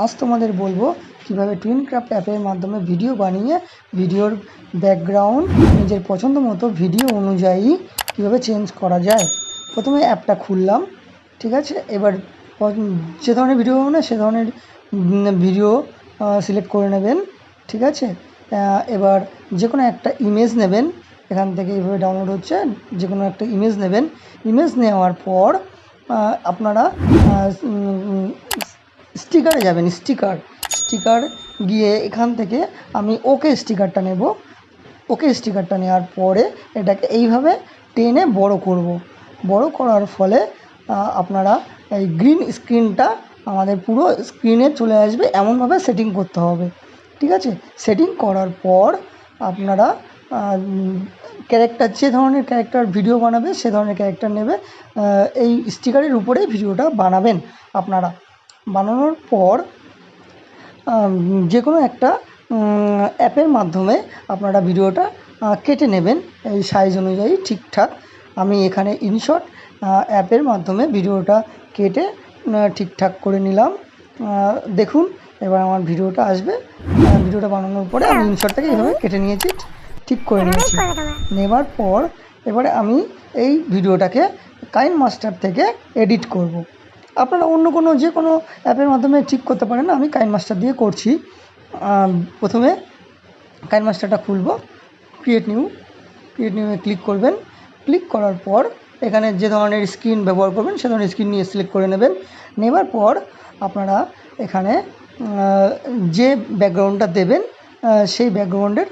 আজ তোমাদের বলবো কিভাবে টুইনক্রাফট অ্যাপের মাধ্যমে ভিডিও বানিয়ে ভিডিওর ব্যাকগ্রাউন্ড নিজের পছন্দ মতো ভিডিও অনুযায়ী কিভাবে চেঞ্জ করা যায়। প্রথমে অ্যাপটা খুললাম, ঠিক আছে। এবার যে ধরনের ভিডিও বানাবেন সে ধরনের ভিডিও সিলেক্ট করে নেবেন, ঠিক আছে। এবার যে কোনো একটা ইমেজ নেবেন, এখান থেকে এইভাবে ডাউনলোড হচ্ছে। যে কোনো একটা ইমেজ নেবেন, ইমেজ নেওয়ার পর আপনারা স্টিকারে যাবেন। স্টিকার গিয়ে এখান থেকে আমি ওকে স্টিকারটা নেব। ওকে স্টিকারটা নেওয়ার পরে এটাকে এইভাবে টেনে বড় করব। বড় করার ফলে আপনারা এই গ্রিন স্ক্রিনটা আমাদের পুরো স্ক্রিনে চলে আসবে, এমনভাবে সেটিং করতে হবে, ঠিক আছে। সেটিং করার পর আপনারা ক্যারেক্টার, যে ধরনের ক্যারেক্টার ভিডিও বানাবে সে ধরনের ক্যারেক্টার নেবে, এই স্টিকারের উপরে ভিডিওটা বানাবেন। আপনারা বানানোর পর যে কোনো একটা অ্যাপের মাধ্যমে আপনারা ভিডিওটা কেটে নেবেন এই সাইজ অনুযায়ী ঠিকঠাক। আমি এখানে ইনশট অ্যাপের মাধ্যমে ভিডিওটা কেটে ঠিকঠাক করে নিলাম। দেখুন এবার আমার ভিডিওটা আসবে। ভিডিওটা বানানোর পরে আমি ইনশটটাকে এইভাবে কেটে নিয়েছি, ঠিক করে নিয়েছি। নেবার পর এবারে আমি এই ভিডিওটাকে কাইনমাস্টার থেকে এডিট করব। আপনারা অন্য কোনো যে কোনো অ্যাপের মাধ্যমে ঠিক করতে পারেন, আমি কাইনমাস্টার দিয়ে করছি। প্রথমে কাইনমাস্টারটা খুলব, ক্রিয়েট নিউয়ে ক্লিক করবেন। ক্লিক করার পর এখানে যে ধরনের স্ক্রিন ব্যবহার করবেন সে ধরনের স্ক্রিন নিয়ে সিলেক্ট করে নেবেন। নেবার পর আপনারা এখানে যে ব্যাকগ্রাউন্ডটা দেবেন সেই ব্যাকগ্রাউন্ডের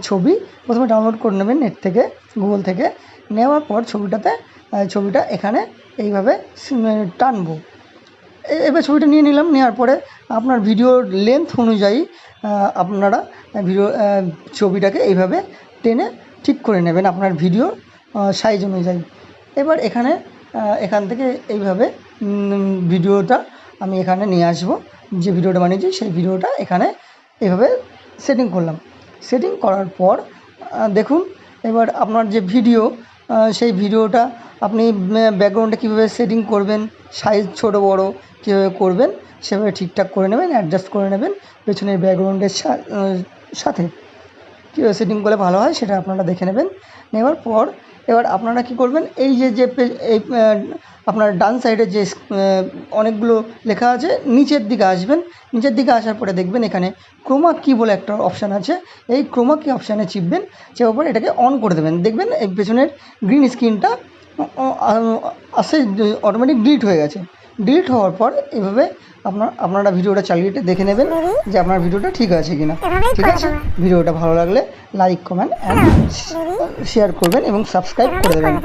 ছবি প্রথমে ডাউনলোড করে নেবেন নেট থেকে, গুগল থেকে। নেওয়ার পর ছবিটা এখানে এইভাবে টানবো। এবার ছবিটা নিয়ে নিলাম। নেওয়ার পরে আপনার ভিডিওর লেন্থ অনুযায়ী আপনারা ছবিটাকে এইভাবে টেনে ঠিক করে নেবেন আপনার ভিডিও সাইজ অনুযায়ী। এবার এখান থেকে এইভাবে ভিডিওটা আমি এখানে নিয়ে আসবো। যে ভিডিওটা বানিয়েছি সেই ভিডিওটা এখানে এইভাবে সেটিং করলাম। সেটিং করার পর দেখুন এবার আপনার যে ভিডিও সেই ভিডিওটা আপনি ব্যাকগ্রাউন্ডে কীভাবে সেটিং করবেন, সাইজ ছোট বড় কীভাবে করবেন সেভাবে ঠিকঠাক করে নেবেন, অ্যাডজাস্ট করে নেবেন পেছনের ব্যাকগ্রাউন্ডের সাথে। কীভাবে সেটিং করলে ভালো হয় সেটা আপনারা দেখে নেবেন। নেওয়ার পর এবার আপনারা কি করবেন, এই এই আপনার ডান সাইডে যে অনেকগুলো লেখা আছে নিচের দিকে আসবেন। নিচের দিকে আসার পরে দেখবেন এখানে ক্রোমা কি বলে একটা অপশান আছে। এই ক্রোমা কি অপশানে চিপবেন, চেপার পরে এটাকে অন করে দেবেন। দেখবেন এই পেছনের গ্রিন স্ক্রিনটা আসে অটোমেটিক ডিলিট হয়ে গেছে। ডিলিট হওয়ার পর এভাবে আপনারা ভিডিওটা চালিয়ে দেখে নেবেন যে আপনার ভিডিওটা ঠিক আছে কিনা। ঠিক আছে, ভিডিওটা ভালো লাগলে লাইক, কমেন্ট অ্যান্ড শেয়ার করবেন এবং সাবস্ক্রাইব করে দেবেন।